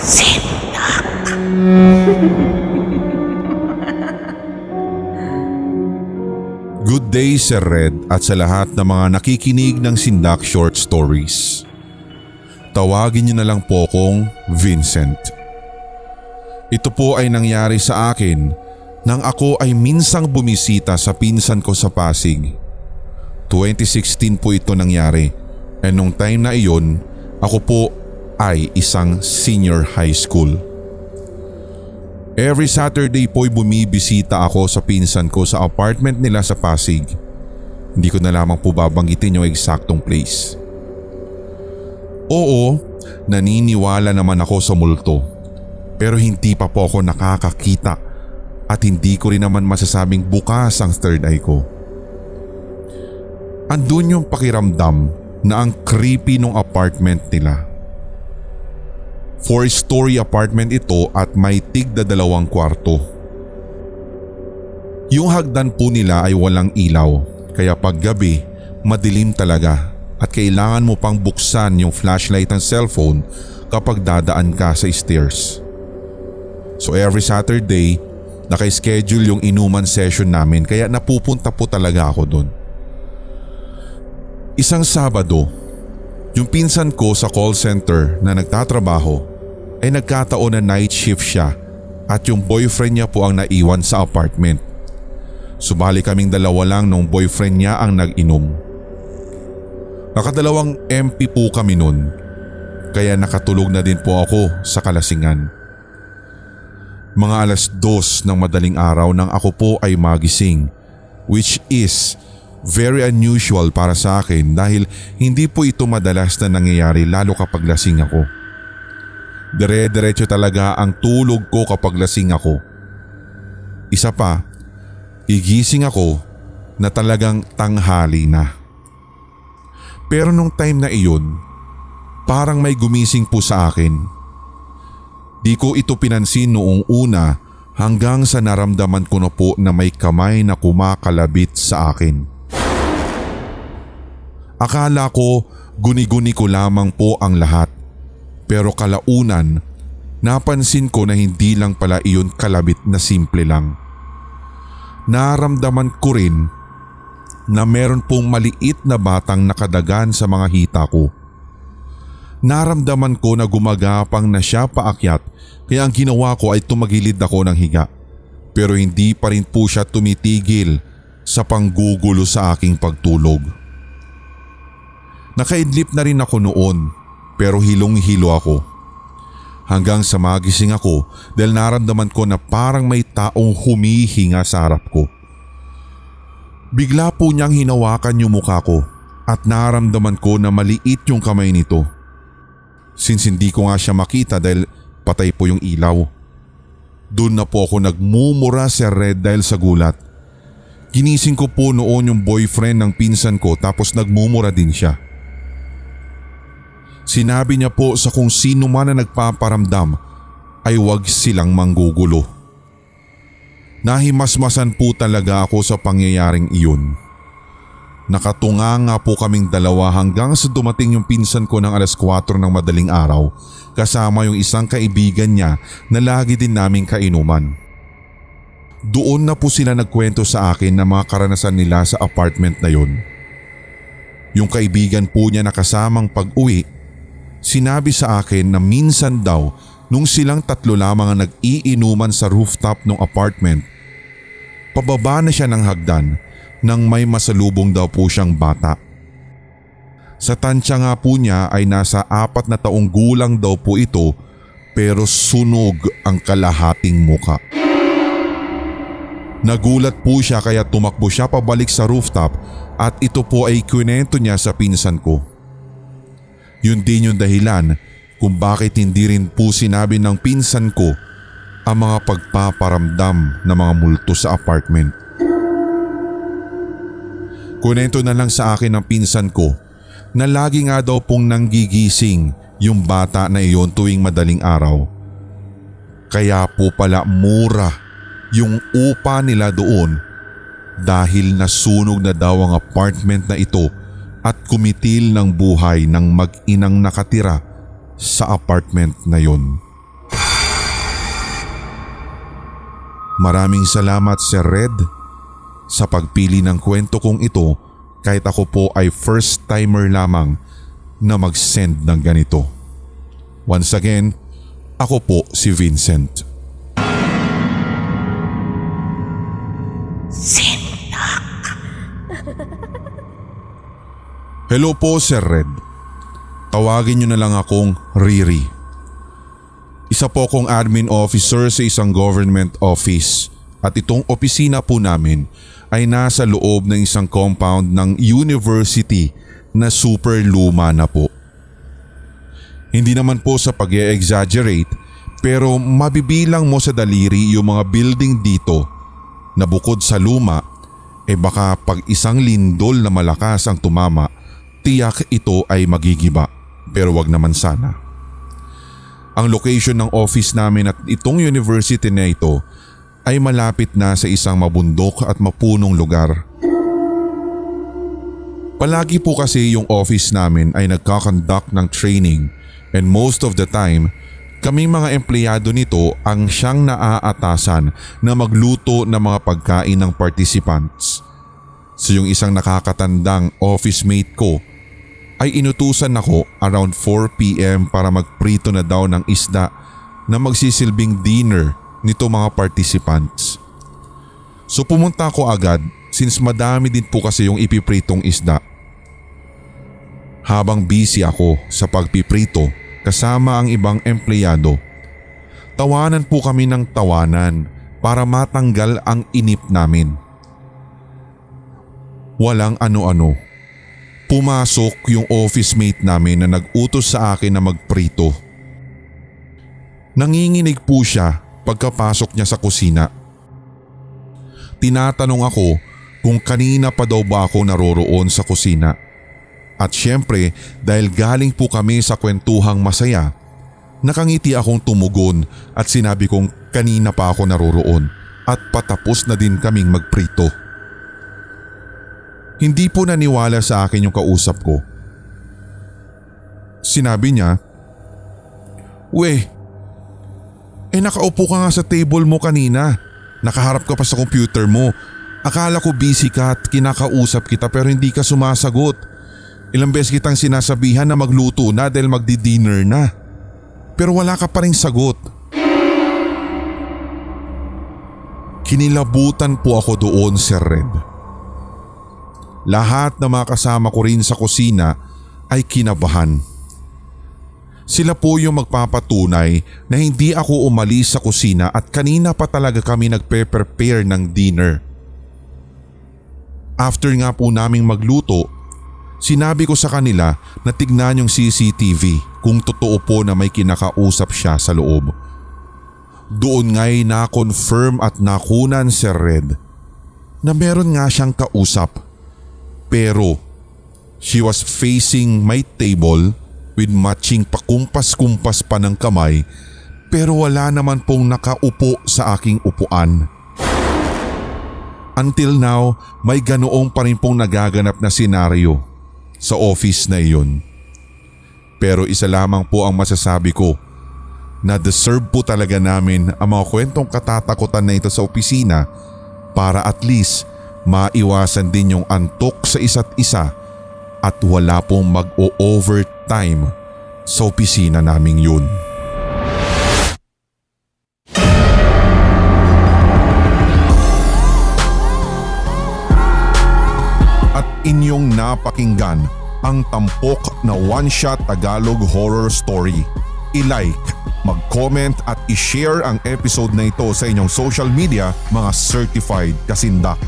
Good day, Sir Red, at sa lahat ng mga nakikinig ng Sindak Short Stories. Tawagin niyo na lang po akong Vincent. Ito po ay nangyari sa akin nang ako ay minsang bumisita sa pinsan ko sa Pasig. 2016 po ito nangyari, and nung time na iyon, ako po ay isang senior high school. Every Saturday po'y bumibisita ako sa pinsan ko sa apartment nila sa Pasig. Hindi ko na lamang po babanggitin yung eksaktong place. Oo, naniniwala naman ako sa multo, pero hindi pa po ako nakakakita at hindi ko rin naman masasabing bukas ang third eye ko. Andun yung pakiramdam na ang creepy nung apartment nila. 4-story apartment ito at may tigda-2 kwarto. Yung hagdan po nila ay walang ilaw, kaya paggabi madilim talaga at kailangan mo pang buksan yung flashlight ng cellphone kapag dadaan ka sa stairs. So every Saturday, naka-schedule yung inuman session namin kaya napupunta po talaga ako doon. Isang Sabado, yung pinsan ko sa call center na nagtatrabaho ay nagkataon na night shift siya at yung boyfriend niya po ang naiwan sa apartment. Subali kaming dalawa lang nung boyfriend niya ang nag-inom. Nakadalawang MP po kami nun, kaya nakatulog na din po ako sa kalasingan. Mga 2:00 ng madaling araw nang ako po ay magising, which is very unusual para sa akin dahil hindi po ito madalas na nangyayari lalo kapag lasing ako. Dire-diretso talaga ang tulog ko kapag lasing ako. Isa pa, igising ako na talagang tanghali na. Pero nung time na iyon, parang may gumising po sa akin. Di ko ito pinansin noong una hanggang sa naramdaman ko na po na may kamay na kumakalabit sa akin. Akala ko guni-guni ko lamang po ang lahat. Pero kalaunan, napansin ko na hindi lang pala iyon kalabit na simple lang. Naramdaman ko rin na meron pong maliit na batang nakadagan sa mga hita ko. Naramdaman ko na gumagapang na siya paakyat kaya ang ginawa ko ay tumagilid ako ng higa. Pero hindi pa rin po siya tumitigil sa panggugulo sa aking pagtulog. Nakaidlip na rin ako noon. Pero hilong-hilo ako. Hanggang sa magising ako dahil naramdaman ko na parang may taong humihinga sa harap ko. Bigla po niyang hinawakan yung mukha ko at naramdaman ko na maliit yung kamay nito. Since hindi ko nga siya makita dahil patay po yung ilaw. Doon na po ako nagmumura sa Red dahil sa gulat. Ginising ko po noon yung boyfriend ng pinsan ko tapos nagmumura din siya. Sinabi niya po sa kung sino man na nagpaparamdam ay huwag silang manggugulo. Nahimasmasan po talaga ako sa pangyayaring iyon. Nakatunga nga po kaming dalawa hanggang sa dumating yung pinsan ko ng 4:00 ng madaling araw kasama yung isang kaibigan niya na lagi din naming kainuman. Doon na po sila nagkwento sa akin ng mga karanasan nila sa apartment na yun. Yung kaibigan po niya na kasamang pag-uwi, sinabi sa akin na minsan daw nung silang 3 lamang ang nag-iinuman sa rooftop ng apartment, pababa na siya ng hagdan nang may masalubong daw po siyang bata. Sa tansya nga po niya ay nasa 4 na taong gulang daw po ito pero sunog ang kalahating muka. Nagulat po siya kaya tumakbo siya pabalik sa rooftop at ito po ay kwento niya sa pinsan ko. Yun din yung dahilan kung bakit hindi rin po sinabi ng pinsan ko ang mga pagpaparamdam na mga multo sa apartment. Kunento na lang sa akin ng pinsan ko na lagi nga daw pong nanggigising yung bata na iyon tuwing madaling araw. Kaya po pala mura yung upa nila doon dahil nasunog na daw ang apartment na ito at kumitil ng buhay ng mag-inang nakatira sa apartment na yun. Maraming salamat Sir Red sa pagpili ng kwento kong ito kahit ako po ay first timer lamang na mag-send ng ganito. Once again, ako po si Vincent. Hello po Sir Red. Tawagin niyo na lang akong Riri. Isa po akong admin officer sa isang government office at itong opisina po namin ay nasa loob ng isang compound ng university na super luma na po. Hindi naman po sa pag-e-exaggerate pero mabibilang mo sa daliri yung mga building dito na bukod sa luma baka pag isang lindol na malakas ang tumama, tiyak ito ay magigiba pero wag naman sana. Ang location ng office namin at itong university na ito ay malapit na sa isang mabundok at mapunong lugar. Palagi po kasi yung office namin ay nagkakonduct ng training and most of the time, kaming mga empleyado nito ang siyang naaatasan na magluto ng mga pagkain ng participants. So yung isang nakakatandang office mate ko ay inutusan ako around 4 PM para magprito na daw ng isda na magsisilbing dinner nito mga participants. So pumunta ako agad since madami din po kasi yung ipipritong isda. Habang busy ako sa pagpiprito kasama ang ibang empleyado, tawanan po kami ng tawanan para matanggal ang inip namin. Walang ano-ano. Pumasok yung office mate namin na nag-utos sa akin na magprito. Nanginginig po siya pagkapasok niya sa kusina. Tinatanong ako kung kanina pa daw ba ako naroroon sa kusina. At syempre dahil galing po kami sa kwentuhang masaya, nakangiti akong tumugon at sinabi kong kanina pa ako naroroon at patapos na din kaming magprito. Hindi po naniwala sa akin yung kausap ko. Sinabi niya, "We, nakaupo ka nga sa table mo kanina. Nakaharap ka pa sa computer mo. Akala ko busy ka at kinakausap kita pero hindi ka sumasagot. Ilang beses kitang sinasabihan na magluto na dahil magdi-dinner na. Pero wala ka pa ring sagot." Kinilabutan po ako doon, Sir Red. Lahat ng mga kasama ko rin sa kusina ay kinabahan. Sila po yung magpapatunay na hindi ako umalis sa kusina at kanina pa talaga kami nagpe-prepare ng dinner. After nga po naming magluto, sinabi ko sa kanila na tignan yung CCTV kung totoo po na may kinakausap siya sa loob. Doon nga'y na-confirm at nakunan, Sir Red, na meron nga siyang kausap. Pero she was facing my table with matching pakumpas-kumpas pa ng kamay pero wala naman pong nakaupo sa aking upuan. Until now, may ganoong pa rin pong nagaganap na senaryo sa office na iyon. Pero isa lamang po ang masasabi ko, na deserve po talaga namin ang mga kwentong katatakutan na ito sa opisina para at least maiwasan din yung antok sa isa't isa at wala pong mag-o-overtime sa opisina naming yun. At inyong napakinggan ang tampok na one-shot Tagalog horror story. I-like, mag-comment at i-share ang episode na ito sa inyong social media, mga certified kasindak.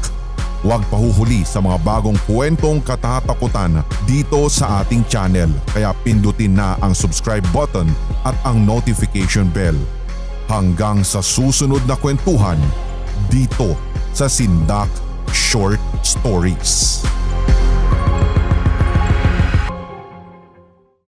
Huwag pahuhuli sa mga bagong kwentong katatakutan dito sa ating channel kaya pindutin na ang subscribe button at ang notification bell. Hanggang sa susunod na kwentuhan dito sa Sindak Short Stories.